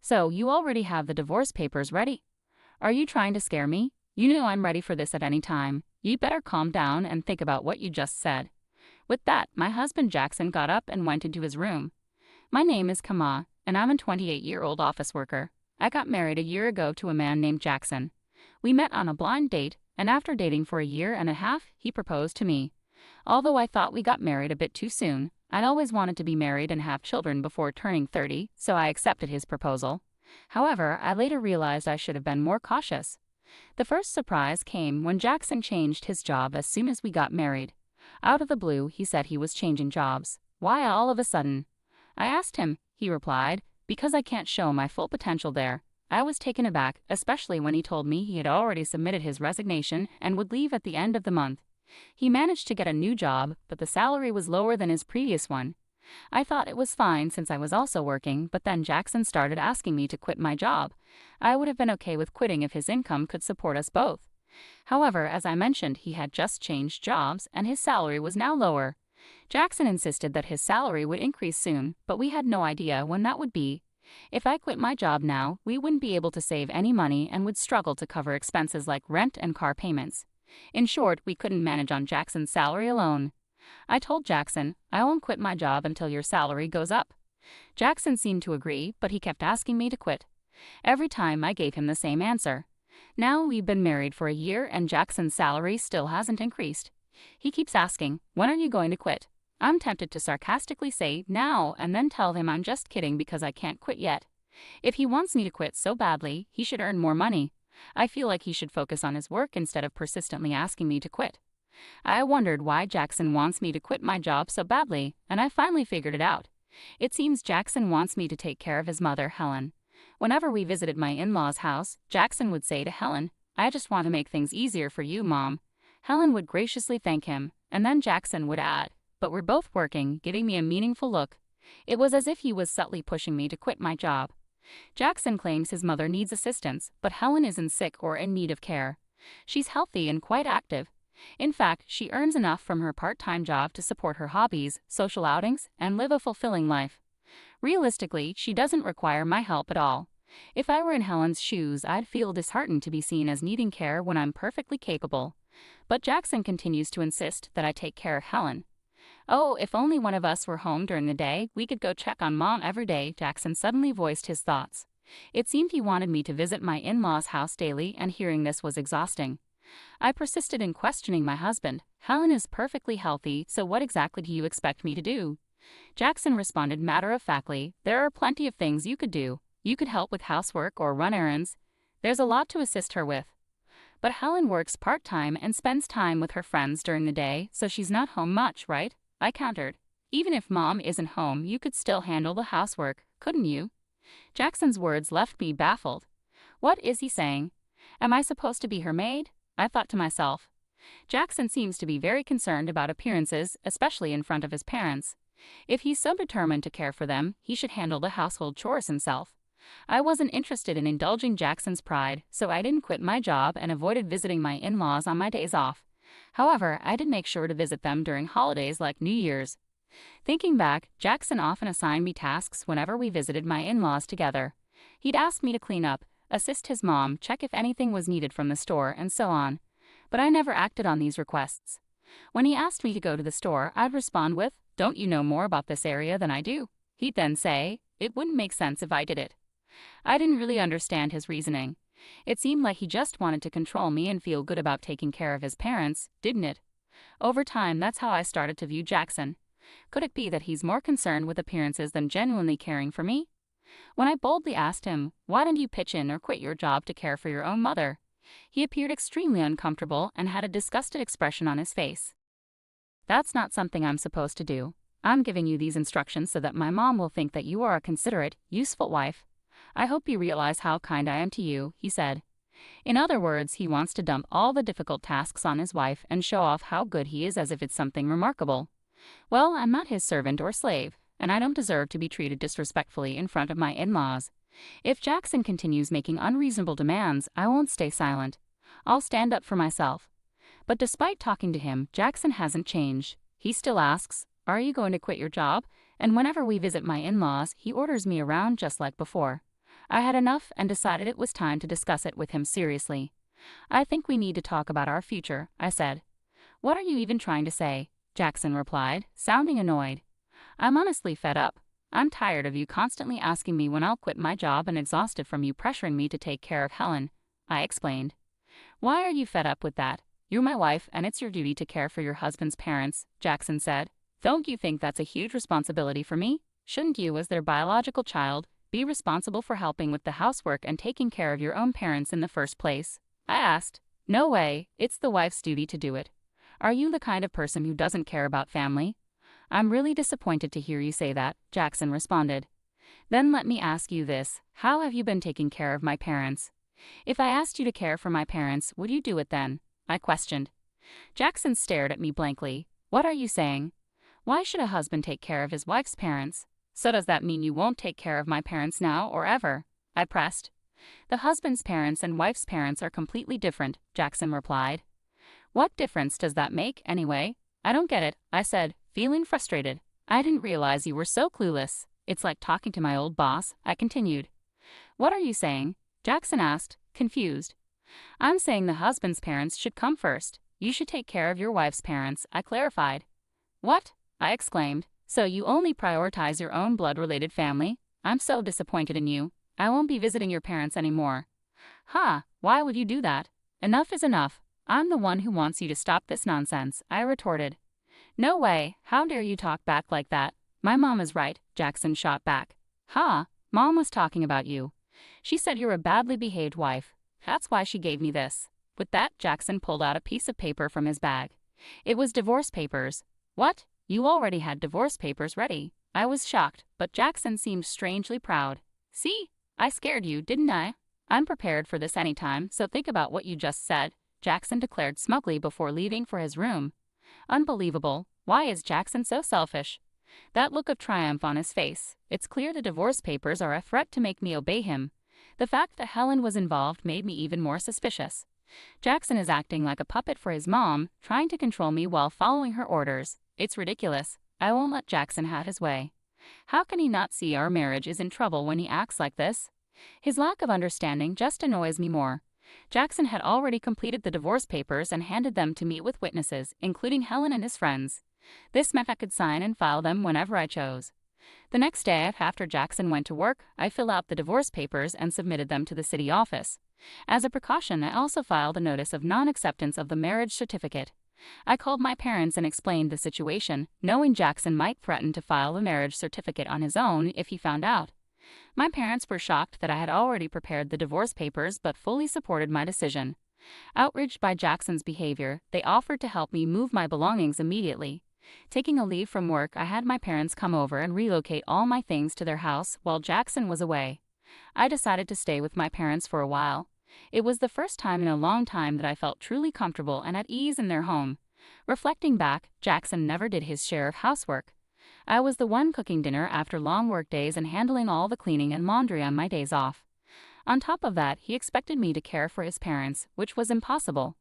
So, you already have the divorce papers ready? Are you trying to scare me? You know I'm ready for this at any time. You better calm down and think about what you just said. With that, my husband Jackson got up and went into his room. My name is Camaa, and I'm a 28-year-old office worker. I got married a year ago to a man named Jackson. We met on a blind date, and after dating for a year and a half, he proposed to me. Although I thought we got married a bit too soon, I'd always wanted to be married and have children before turning 30, so I accepted his proposal. However, I later realized I should have been more cautious. The first surprise came when Jackson changed his job as soon as we got married. Out of the blue, he said he was changing jobs. Why all of a sudden? I asked him. He replied, because I can't show my full potential there. I was taken aback, especially when he told me he had already submitted his resignation and would leave at the end of the month. He managed to get a new job, but the salary was lower than his previous one. I thought it was fine since I was also working, but then Jackson started asking me to quit my job. I would have been okay with quitting if his income could support us both. However, as I mentioned, he had just changed jobs and his salary was now lower. Jackson insisted that his salary would increase soon, but we had no idea when that would be. If I quit my job now, we wouldn't be able to save any money and would struggle to cover expenses like rent and car payments. In short, we couldn't manage on Jackson's salary alone. I told Jackson, I won't quit my job until your salary goes up. Jackson seemed to agree, but he kept asking me to quit. Every time I gave him the same answer. Now we've been married for a year and Jackson's salary still hasn't increased. He keeps asking, when are you going to quit? I'm tempted to sarcastically say, now, and then tell him I'm just kidding because I can't quit yet. If he wants me to quit so badly, he should earn more money. I feel like he should focus on his work instead of persistently asking me to quit. I wondered why Jackson wants me to quit my job so badly, and I finally figured it out. It seems Jackson wants me to take care of his mother, Helen. Whenever we visited my in-laws' house, Jackson would say to Helen, I just want to make things easier for you, Mom. Helen would graciously thank him, and then Jackson would add, but we're both working, giving me a meaningful look. It was as if he was subtly pushing me to quit my job. Jackson claims his mother needs assistance, but Helen isn't sick or in need of care. She's healthy and quite active. In fact, she earns enough from her part-time job to support her hobbies, social outings, and live a fulfilling life. Realistically, she doesn't require my help at all. If I were in Helen's shoes, I'd feel disheartened to be seen as needing care when I'm perfectly capable. But Jackson continues to insist that I take care of Helen. Oh, if only one of us were home during the day, we could go check on Mom every day, Jackson suddenly voiced his thoughts. It seemed he wanted me to visit my in-laws' house daily, and hearing this was exhausting. I persisted in questioning my husband. Helen is perfectly healthy, so what exactly do you expect me to do? Jackson responded matter-of-factly, there are plenty of things you could do. You could help with housework or run errands. There's a lot to assist her with. But Helen works part-time and spends time with her friends during the day, so she's not home much, right? I countered. Even if Mom isn't home, you could still handle the housework, couldn't you? Jackson's words left me baffled. What is he saying? Am I supposed to be her maid? I thought to myself. Jackson seems to be very concerned about appearances, especially in front of his parents. If he's so determined to care for them, he should handle the household chores himself. I wasn't interested in indulging Jackson's pride, so I didn't quit my job and avoided visiting my in-laws on my days off. However, I did make sure to visit them during holidays like New Year's. Thinking back, Jackson often assigned me tasks whenever we visited my in-laws together. He'd ask me to clean up, assist his mom, check if anything was needed from the store, and so on. But I never acted on these requests. When he asked me to go to the store, I'd respond with, don't you know more about this area than I do? He'd then say, it wouldn't make sense if I did it. I didn't really understand his reasoning. It seemed like he just wanted to control me and feel good about taking care of his parents, didn't it? Over time, that's how I started to view Jackson. Could it be that he's more concerned with appearances than genuinely caring for me? When I boldly asked him, why don't you pitch in or quit your job to care for your own mother? He appeared extremely uncomfortable and had a disgusted expression on his face. That's not something I'm supposed to do. I'm giving you these instructions so that my mom will think that you are a considerate, useful wife. I hope you realize how kind I am to you, he said. In other words, he wants to dump all the difficult tasks on his wife and show off how good he is as if it's something remarkable. Well, I'm not his servant or slave, and I don't deserve to be treated disrespectfully in front of my in-laws. If Jackson continues making unreasonable demands, I won't stay silent. I'll stand up for myself. But despite talking to him, Jackson hasn't changed. He still asks, are you going to quit your job? And whenever we visit my in-laws, he orders me around just like before. I had enough and decided it was time to discuss it with him seriously. I think we need to talk about our future, I said. What are you even trying to say? Jackson replied, sounding annoyed. I'm honestly fed up. I'm tired of you constantly asking me when I'll quit my job and exhausted from you pressuring me to take care of Helen, I explained. Why are you fed up with that? You're my wife and it's your duty to care for your husband's parents, Jackson said. Don't you think that's a huge responsibility for me? Shouldn't you, as their biological child, be responsible for helping with the housework and taking care of your own parents in the first place? I asked. No way, it's the wife's duty to do it. Are you the kind of person who doesn't care about family? I'm really disappointed to hear you say that, Jackson responded. Then let me ask you this, how have you been taking care of my parents? If I asked you to care for my parents, would you do it then? I questioned. Jackson stared at me blankly. What are you saying? Why should a husband take care of his wife's parents? So does that mean you won't take care of my parents now or ever? I pressed. The husband's parents and wife's parents are completely different, Jackson replied. What difference does that make, anyway? I don't get it, I said, feeling frustrated. I didn't realize you were so clueless. It's like talking to my old boss, I continued. What are you saying? Jackson asked, confused. I'm saying the husband's parents should come first. You should take care of your wife's parents, I clarified. What? I exclaimed. So you only prioritize your own blood-related family? I'm so disappointed in you. I won't be visiting your parents anymore. Why would you do that? Enough is enough. I'm the one who wants you to stop this nonsense, I retorted. No way, how dare you talk back like that? My mom is right, Jackson shot back. Mom was talking about you. She said you're a badly behaved wife. That's why she gave me this. With that, Jackson pulled out a piece of paper from his bag. It was divorce papers. What? You already had divorce papers ready. I was shocked, but Jackson seemed strangely proud. See? I scared you, didn't I? I'm prepared for this anytime, so think about what you just said, Jackson declared smugly before leaving for his room. Unbelievable. Why is Jackson so selfish? That look of triumph on his face. It's clear the divorce papers are a threat to make me obey him. The fact that Helen was involved made me even more suspicious. Jackson is acting like a puppet for his mom, trying to control me while following her orders. It's ridiculous. I won't let Jackson have his way. How can he not see our marriage is in trouble when he acts like this? His lack of understanding just annoys me more. Jackson had already completed the divorce papers and handed them to meet with witnesses, including Helen and his friends. This meant I could sign and file them whenever I chose. The next day, after Jackson went to work, I filled out the divorce papers and submitted them to the city office. As a precaution, I also filed a notice of non-acceptance of the marriage certificate. I called my parents and explained the situation, knowing Jackson might threaten to file the marriage certificate on his own if he found out. My parents were shocked that I had already prepared the divorce papers but fully supported my decision. Outraged by Jackson's behavior, they offered to help me move my belongings immediately. Taking a leave from work, I had my parents come over and relocate all my things to their house while Jackson was away. I decided to stay with my parents for a while. It was the first time in a long time that I felt truly comfortable and at ease in their home. Reflecting back, Jackson never did his share of housework. I was the one cooking dinner after long work days and handling all the cleaning and laundry on my days off. On top of that, he expected me to care for his parents, which was impossible.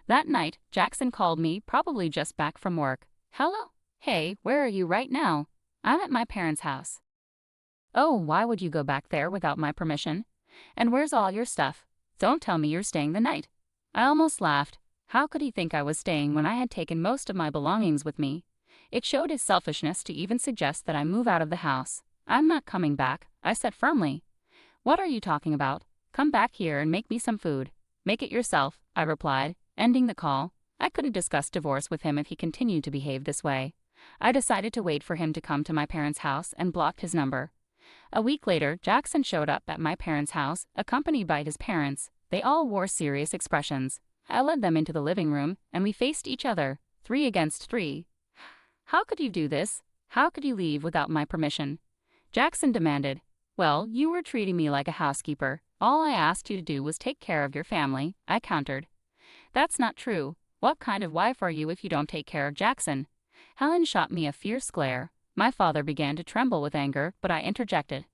That night, Jackson called me, probably just back from work. Hello? Hey, where are you right now? I'm at my parents' house. Oh, why would you go back there without my permission? And where's all your stuff? Don't tell me you're staying the night. I almost laughed. How could he think I was staying when I had taken most of my belongings with me? It showed his selfishness to even suggest that I move out of the house. I'm not coming back, I said firmly. What are you talking about? Come back here and make me some food. Make it yourself, I replied, ending the call. I couldn't discuss divorce with him if he continued to behave this way. I decided to wait for him to come to my parents' house and blocked his number. A week later, Jackson showed up at my parents' house, accompanied by his parents. They all wore serious expressions. I led them into the living room, and we faced each other, 3 against 3. How could you do this? How could you leave without my permission? Jackson demanded. Well, you were treating me like a housekeeper. All I asked you to do was take care of your family, I countered. That's not true. What kind of wife are you if you don't take care of Jackson? Helen shot me a fierce glare. My father began to tremble with anger, but I interjected.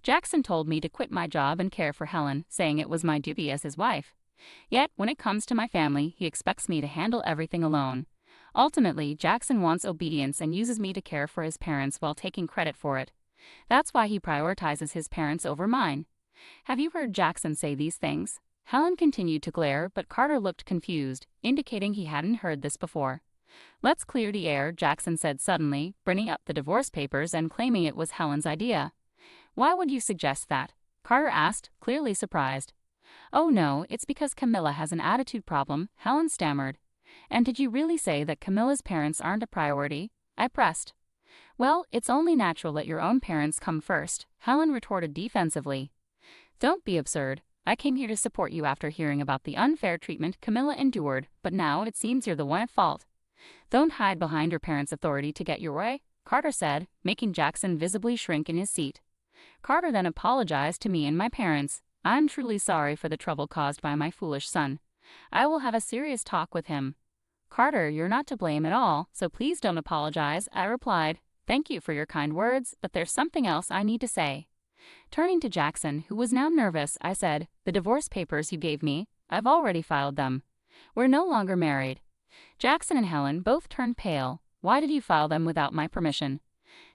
Jackson told me to quit my job and care for Helen, saying it was my duty as his wife. Yet, when it comes to my family, he expects me to handle everything alone. Ultimately, Jackson wants obedience and uses me to care for his parents while taking credit for it. That's why he prioritizes his parents over mine. Have you heard Jackson say these things? Helen continued to glare, but Carter looked confused, indicating he hadn't heard this before. Let's clear the air, Jackson said suddenly, bringing up the divorce papers and claiming it was Helen's idea. Why would you suggest that? Carter asked, clearly surprised. Oh no, it's because Camilla has an attitude problem, Helen stammered. And did you really say that Camilla's parents aren't a priority? I pressed. Well, it's only natural that your own parents come first, Helen retorted defensively. Don't be absurd. I came here to support you after hearing about the unfair treatment Camilla endured, but now it seems you're the one at fault. Don't hide behind your parents' authority to get your way, Carter said, making Jackson visibly shrink in his seat. Carter then apologized to me and my parents. I'm truly sorry for the trouble caused by my foolish son. I will have a serious talk with him. Carter, you're not to blame at all, so please don't apologize, I replied. Thank you for your kind words, but there's something else I need to say. Turning to Jackson, who was now nervous, I said, the divorce papers you gave me, I've already filed them. We're no longer married. Jackson and Helen both turned pale. Why did you file them without my permission?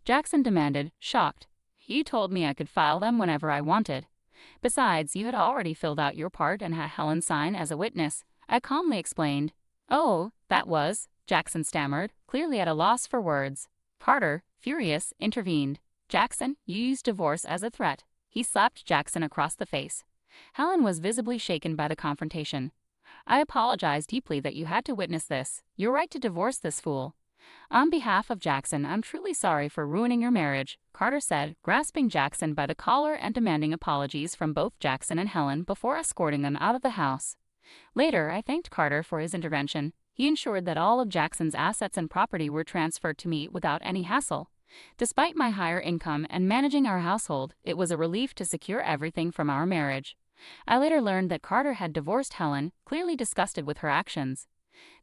Jackson demanded, shocked. You told me I could file them whenever I wanted. Besides, you had already filled out your part and had Helen sign as a witness, I calmly explained. Oh, that was, Jackson stammered, clearly at a loss for words. Carter, furious, intervened. Jackson, you used divorce as a threat. He slapped Jackson across the face. Helen was visibly shaken by the confrontation. I apologize deeply that you had to witness this. You're right to divorce this fool. On behalf of Jackson, I'm truly sorry for ruining your marriage, Carter said, grasping Jackson by the collar and demanding apologies from both Jackson and Helen before escorting them out of the house. Later, I thanked Carter for his intervention. He ensured that all of Jackson's assets and property were transferred to me without any hassle. Despite my higher income and managing our household, it was a relief to secure everything from our marriage. I later learned that Carter had divorced Helen, clearly disgusted with her actions.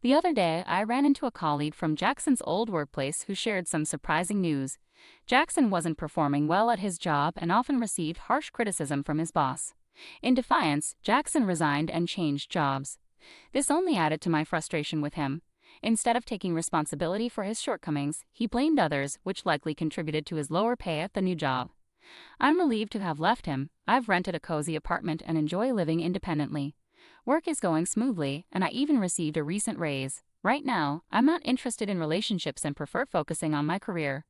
The other day, I ran into a colleague from Jackson's old workplace who shared some surprising news. Jackson wasn't performing well at his job and often received harsh criticism from his boss. In defiance, Jackson resigned and changed jobs. This only added to my frustration with him. Instead of taking responsibility for his shortcomings, he blamed others, which likely contributed to his lower pay at the new job. I'm relieved to have left him. I've rented a cozy apartment and enjoy living independently. Work is going smoothly, and I even received a recent raise. Right now, I'm not interested in relationships and prefer focusing on my career.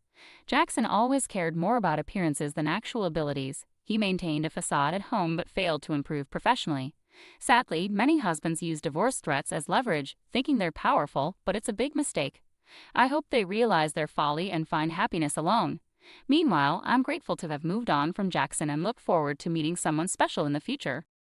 Jackson always cared more about appearances than actual abilities. He maintained a facade at home but failed to improve professionally. Sadly, many husbands use divorce threats as leverage, thinking they're powerful, but it's a big mistake. I hope they realize their folly and find happiness alone. Meanwhile, I'm grateful to have moved on from Jackson and look forward to meeting someone special in the future.